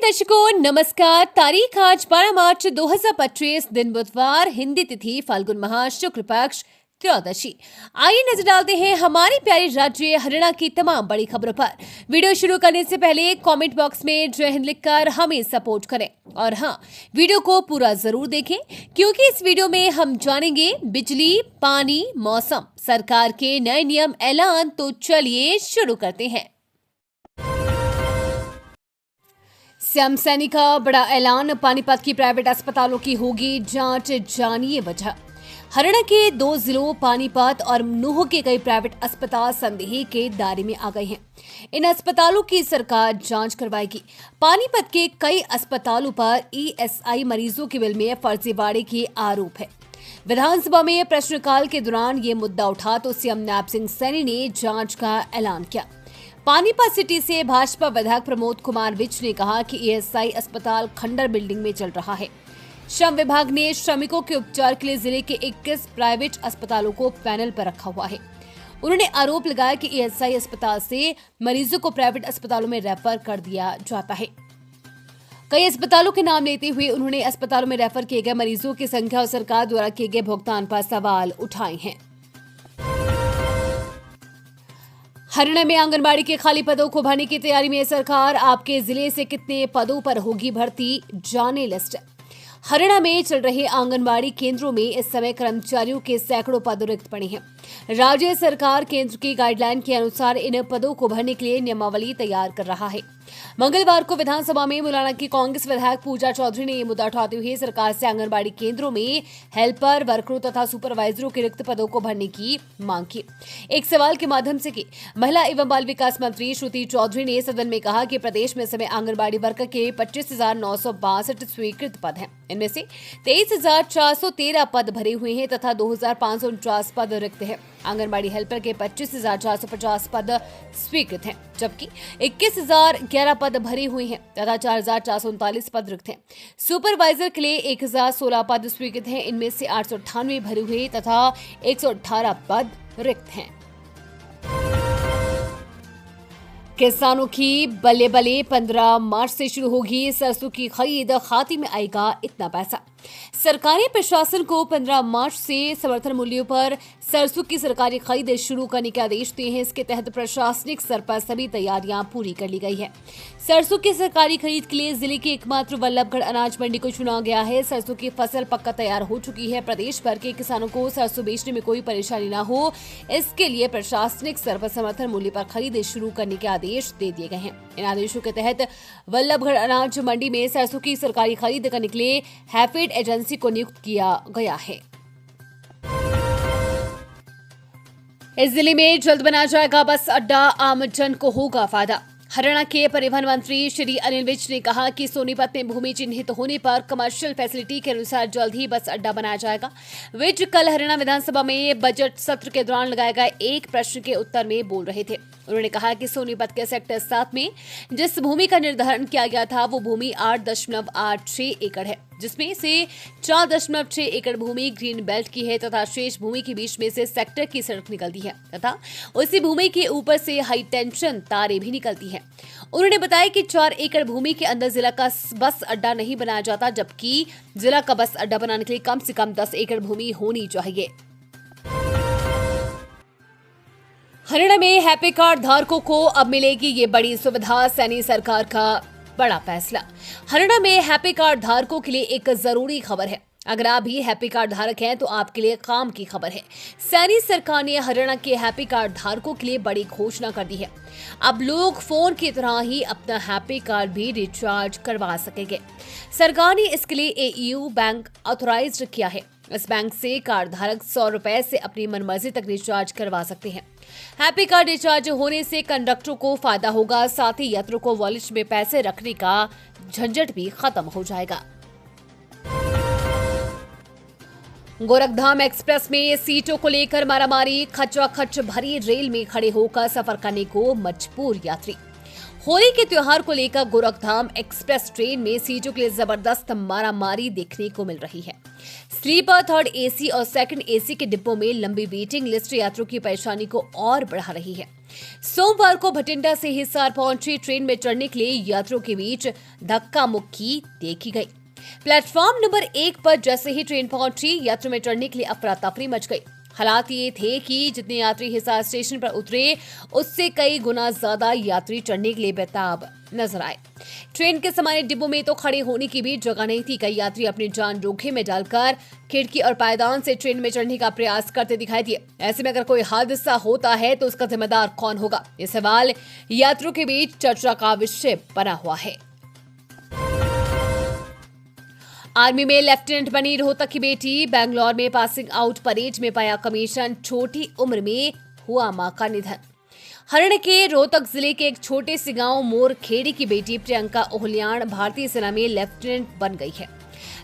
दर्शकों नमस्कार। तारीख आज 12 मार्च 2025, दिन बुधवार, हिंदी तिथि फाल्गुन माह, शुक्ल पक्ष, त्रयोदशी। आइए नजर डालते हैं हमारी प्यारी राज्य हरियाणा की तमाम बड़ी खबरों पर। वीडियो शुरू करने से पहले कमेंट बॉक्स में जय हिंद लिखकर हमें सपोर्ट करें और हाँ, वीडियो को पूरा जरूर देखें क्योंकि इस वीडियो में हम जानेंगे बिजली, पानी, मौसम, सरकार के नए नियम, ऐलान। तो चलिए शुरू करते हैं। सीएम सैनी का बड़ा ऐलान, पानीपत की प्राइवेट अस्पतालों की होगी जांच, जानिए वजह। हरियाणा के 2 जिलों पानीपत और नूह के कई प्राइवेट अस्पताल संदेह के दायरे में आ गए हैं। इन अस्पतालों की सरकार जांच करवाएगी। पानीपत के कई अस्पतालों पर ईएसआई मरीजों के बिल में फर्जीवाड़े के आरोप है। विधानसभा में प्रश्नकाल के दौरान ये मुद्दा उठा तो सीएम नैब सिंह सैनी ने जांच का ऐलान किया। पानीपत सिटी से भाजपा विधायक प्रमोद कुमार विज ने कहा कि ईएसआई अस्पताल खंडर बिल्डिंग में चल रहा है। श्रम विभाग ने श्रमिकों के उपचार के लिए जिले के 21 प्राइवेट अस्पतालों को पैनल पर रखा हुआ है। उन्होंने आरोप लगाया कि ईएसआई अस्पताल से मरीजों को प्राइवेट अस्पतालों में रेफर कर दिया जाता है। कई अस्पतालों के नाम लेते हुए उन्होंने अस्पतालों में रेफर किए गए मरीजों की संख्या और सरकार द्वारा किए गए भुगतान पर सवाल उठाए हैं। हरियाणा में आंगनबाड़ी के खाली पदों को भरने की तैयारी में सरकार। आपके जिले से कितने पदों पर होगी भर्ती, जाने लिस्ट। हरियाणा में चल रहे आंगनबाड़ी केंद्रों में इस समय कर्मचारियों के सैकड़ों पद रिक्त पड़े हैं। राज्य सरकार केंद्र की गाइडलाइन के अनुसार इन पदों को भरने के लिए नियमावली तैयार कर रहा है। मंगलवार को विधानसभा में मुलाना की कांग्रेस विधायक पूजा चौधरी ने ये मुद्दा उठाते हुए सरकार से आंगनबाड़ी केंद्रों में हेल्पर, वर्करों तथा सुपरवाइजरों के रिक्त पदों को भरने की मांग की। एक सवाल के माध्यम से की महिला एवं बाल विकास मंत्री श्रुति चौधरी ने सदन में कहा कि प्रदेश में इस समय आंगनबाड़ी वर्कर के 25,962 स्वीकृत पद हैं। इनमें से 23,413 पद भरे हुए हैं तथा 2,549 पद रिक्त हैं। आंगनबाड़ी हेल्पर के 25,450 पद स्वीकृत हैं, जबकि 21,011 पद भरे हुए हैं तथा 4,439 पद रिक्त हैं। सुपरवाइजर के लिए 1,016 पद स्वीकृत हैं। इनमें से 898 भरे हुए तथा 118 पद रिक्त हैं। किसानों की बल्ले बल्ले, 15 मार्च से शुरू होगी सरसों की खरीद, खाते में आएगा इतना पैसा। सरकारी प्रशासन को 15 मार्च से समर्थन मूल्यों पर सरसों की सरकारी खरीद शुरू करने के आदेश दिए हैं। इसके तहत प्रशासनिक स्तर पर सभी तैयारियां पूरी कर ली गई है। सरसों की सरकारी खरीद के लिए जिले के एकमात्र वल्लभगढ़ अनाज मंडी को चुना गया है। सरसों की फसल पक्का तैयार हो चुकी है। प्रदेश भर के किसानों को सरसों बेचने में कोई परेशानी न हो, इसके लिए प्रशासनिक स्तर पर समर्थन मूल्य पर खरीद शुरू करने के आदेश दे दिए गए हैं। इन आदेशों के तहत वल्लभगढ़ अनाज मंडी में सरसों की सरकारी खरीद करने के लिए हैफेड एजेंसी को नियुक्त किया गया है। इस जिले में जल्द बना जाएगा बस अड्डा, आम जन को होगा फायदा। हरियाणा के परिवहन मंत्री श्री अनिल विज ने कहा कि सोनीपत में भूमि चिन्हित होने पर कमर्शियल फैसिलिटी के अनुसार जल्द ही बस अड्डा बनाया जाएगा। विज कल हरियाणा विधानसभा में बजट सत्र के दौरान लगाए गए एक प्रश्न के उत्तर में बोल रहे थे। उन्होंने कहा कि सोनीपत के सेक्टर 7 में जिस भूमि का निर्धारण किया गया था वो भूमि 8.86 एकड़ है, जिसमें से 4.6 एकड़ भूमि ग्रीन बेल्ट की है तथा शेष भूमि के बीच में से सेक्टर की सड़क निकलती है तथा उसी भूमि के ऊपर से हाई टेंशन तारें भी निकलती हैं। उन्होंने बताया कि 4 एकड़ भूमि के अंदर जिला का बस अड्डा नहीं बनाया जाता, जबकि जिला का बस अड्डा बनाने के लिए कम से कम 10 एकड़ भूमि होनी चाहिए। हरियाणा में हैप्पी कार्ड धारकों को अब मिलेगी ये बड़ी सुविधा, सैनी सरकार का बड़ा फैसला। हरियाणा में हैप्पी कार्ड धारकों के लिए एक जरूरी खबर है। अगर आप भी हैप्पी कार्ड धारक हैं तो आपके लिए काम की खबर है। सैनी सरकार ने हरियाणा के हैप्पी कार्ड धारकों के लिए बड़ी घोषणा कर दी है। अब लोग फोन की तरह ही अपना हैप्पी कार्ड भी रिचार्ज करवा सकेंगे। सरकार ने इसके लिए एयू बैंक ऑथोराइज्ड किया है। इस बैंक से कार्ड धारक 100 रुपए से अपनी मनमर्जी तक रिचार्ज करवा सकते हैं। हैप्पी कार्ड रिचार्ज होने से कंडक्टरों को फायदा होगा, साथ ही यात्रियों को वॉलेट में पैसे रखने का झंझट भी खत्म हो जाएगा। गोरखधाम एक्सप्रेस में सीटों को लेकर मारामारी, खचाखच भरी रेल में खड़े होकर सफर करने को मजबूर यात्री। होली के त्योहार को लेकर गोरखधाम एक्सप्रेस ट्रेन में सीटों के लिए जबरदस्त मारामारी देखने को मिल रही है। स्लीपर, थर्ड एसी और सेकंड एसी के डिब्बों में लंबी वेटिंग लिस्ट यात्रियों की परेशानी को और बढ़ा रही है। सोमवार को भटिंडा से हिसार पहुंची ट्रेन में चढ़ने के लिए यात्रियों के बीच धक्का मुक्की देखी गई। प्लेटफॉर्म नंबर 1 पर जैसे ही ट्रेन पहुंची, यात्रियों में चढ़ने के लिए अफरा तफरी मच गई। हालात ये थे कि जितने यात्री हिसार स्टेशन पर उतरे, उससे कई गुना ज्यादा यात्री चढ़ने के लिए बेताब नजर आए। ट्रेन के सामान्य डिब्बों में तो खड़े होने की भी जगह नहीं थी। कई यात्री अपनी जान जोखिम में डालकर खिड़की और पायदान से ट्रेन में चढ़ने का प्रयास करते दिखाई दिए। ऐसे में अगर कोई हादसा होता है तो उसका जिम्मेदार कौन होगा? ये सवाल यात्रियों के बीच चर्चा का विषय बना हुआ है। आर्मी में लेफ्टिनेंट बनी रोहतक की बेटी, बेंगलौर में पासिंग आउट परेड में पाया कमीशन, छोटी उम्र में हुआ मां का निधन। हरियाणा के रोहतक जिले के एक छोटे से गांव मोरखेड़ी की बेटी प्रियंका ओहलियाण भारतीय सेना में लेफ्टिनेंट बन गई है।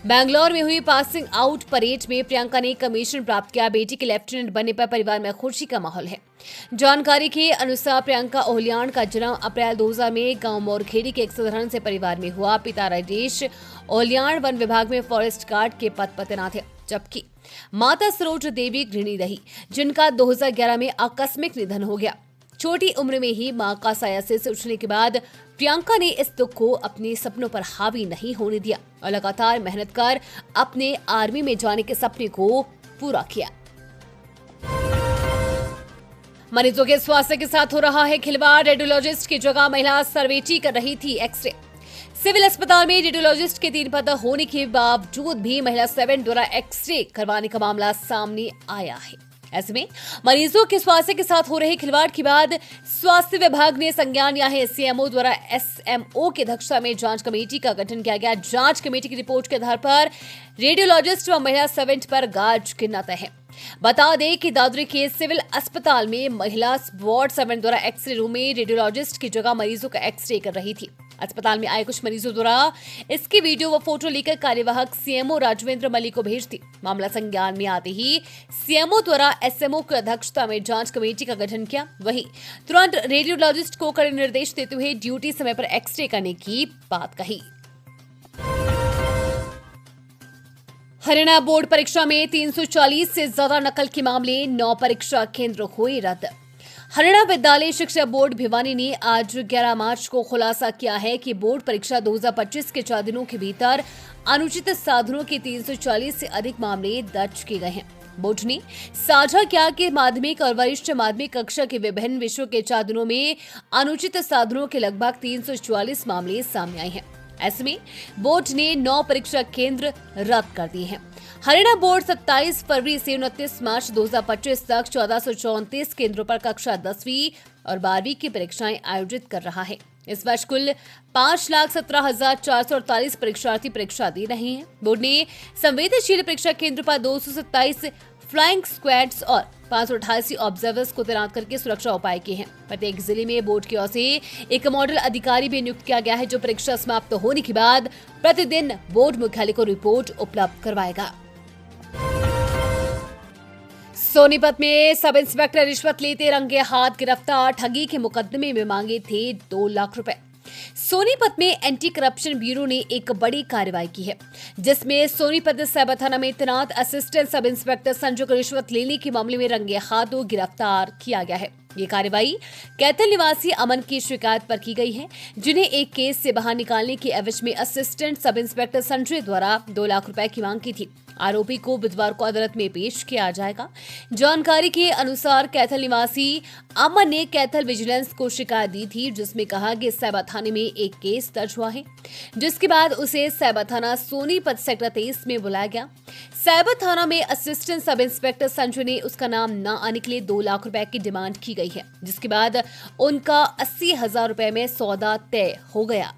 बेंगलौर में हुई पासिंग आउट परेड में प्रियंका ने कमीशन प्राप्त किया। बेटी के लेफ्टिनेंट बनने पर परिवार में खुशी का माहौल है। जानकारी के अनुसार प्रियंका ओहलियाण का जन्म अप्रैल 2000 में गांव मोरखेड़ी के एक साधारण से परिवार में हुआ। पिता राजेश ओहलियाण वन विभाग में फॉरेस्ट गार्ड के पद पर तैनात थे, जबकि माता सरोज देवी गृहिणी रही, जिनका 2011 में आकस्मिक निधन हो गया। छोटी उम्र में ही मां का साया सिर से उछलने के बाद प्रियंका ने इस दुख को अपने सपनों पर हावी नहीं होने दिया और लगातार मेहनत कर अपने आर्मी में जाने के सपने को पूरा किया। मरीजों के स्वास्थ्य के साथ हो रहा है खिलवाड़। रेडियोलॉजिस्ट की जगह महिला सर्वेटी कर रही थी एक्सरे। सिविल अस्पताल में रेडियोलॉजिस्ट के 3 पद होने के बावजूद भी महिला 7 द्वारा एक्सरे करवाने का मामला सामने आया है। ऐसे में मरीजों के स्वास्थ्य के साथ हो रहे खिलवाड़ के बाद स्वास्थ्य विभाग ने संज्ञान लिया है। सीएमओ द्वारा एसएमओ की अध्यक्षता में जांच कमेटी का गठन किया गया। जांच कमेटी की रिपोर्ट के आधार पर रेडियोलॉजिस्ट व महिला 7 पर गाज गिनना तय है। बता दें कि दादरी के सिविल अस्पताल में महिला वार्ड 7 द्वारा एक्सरे रूम में रेडियोलॉजिस्ट की जगह मरीजों का एक्सरे कर रही थी। अस्पताल में आए कुछ मरीजों द्वारा इसकी वीडियो व फोटो लेकर कार्यवाहक सीएमओ राजवेंद्र मलिक को भेज दी। मामला संज्ञान में आते ही सीएमओ द्वारा एसएमओ की अध्यक्षता में जांच कमेटी का गठन किया। वहीं तुरंत रेडियोलॉजिस्ट को कड़े निर्देश देते हुए ड्यूटी समय पर एक्सरे करने की बात कही। हरियाणा बोर्ड परीक्षा में 340 से ज्यादा नकल के मामले, 9 परीक्षा केंद्र हुए रद्द। हरियाणा विद्यालय शिक्षा बोर्ड भिवानी ने आज 11 मार्च को खुलासा किया है कि बोर्ड परीक्षा 2025 के 4 दिनों के भीतर अनुचित साधनों के 340 से अधिक मामले दर्ज किए गए हैं। बोर्ड ने साझा किया कि माध्यमिक और वरिष्ठ माध्यमिक कक्षा के विभिन्न विषयों के 4 दिनों में अनुचित साधनों के लगभग 344 मामले सामने आए हैं। ऐसे में बोर्ड ने 9 परीक्षा केंद्र रद्द कर दिए हैं। हरियाणा बोर्ड 27 फरवरी से 29 मार्च 2025 तक 1434 केंद्रों पर कक्षा 10वीं और 12वीं की परीक्षाएं आयोजित कर रहा है। इस वर्ष कुल 5,17,448 परीक्षार्थी परीक्षा दे रहे हैं। बोर्ड ने संवेदनशील परीक्षा केंद्र पर 227 फ्लाइंग स्क्वाड्स और 588 ऑब्जर्वर्स को तैनात करके सुरक्षा उपाय किए हैं। प्रत्येक जिले में बोर्ड की ओर से एक मॉडल अधिकारी भी नियुक्त किया गया है, जो परीक्षा समाप्त होने के बाद प्रतिदिन बोर्ड मुख्यालय को रिपोर्ट उपलब्ध करवाएगा। सोनीपत में सब इंस्पेक्टर रिश्वत लेते रंगे हाथ गिरफ्तार। ठगी के मुकदमे में मांगे थे 2 लाख रुपए। सोनीपत में एंटी करप्शन ब्यूरो ने एक बड़ी कार्रवाई की है, जिसमें सोनीपत साइबर थाना में तैनात असिस्टेंट सब इंस्पेक्टर संजय को रिश्वत लेने के मामले में रंगे हाथों गिरफ्तार किया गया है। ये कार्रवाई कैथल निवासी अमन की शिकायत पर की गई है, जिन्हें एक केस से बाहर निकालने के एवज में असिस्टेंट सब इंस्पेक्टर संजय द्वारा 2 लाख रुपए की मांग की थी। आरोपी को बुधवार को अदालत में पेश किया जाएगा। जानकारी के अनुसार कैथल निवासी अमन ने कैथल विजिलेंस को शिकायत दी थी, जिसमें कहा कि साइबर थाने में एक केस दर्ज हुआ है, जिसके बाद उसे साइबर थाना सोनीपत सेक्टर 23 में बुलाया गया। साइबर थाना में असिस्टेंट सब इंस्पेक्टर संजय ने उसका नाम न आने के लिए 2 लाख रुपए की डिमांड की गई है, जिसके बाद उनका 80,000 रुपए में सौदा तय हो गया।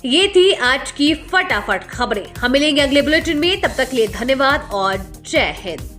ये थी आज की फटाफट खबरें। हम मिलेंगे अगले बुलेटिन में, तब तक के लिए धन्यवाद और जय हिंद।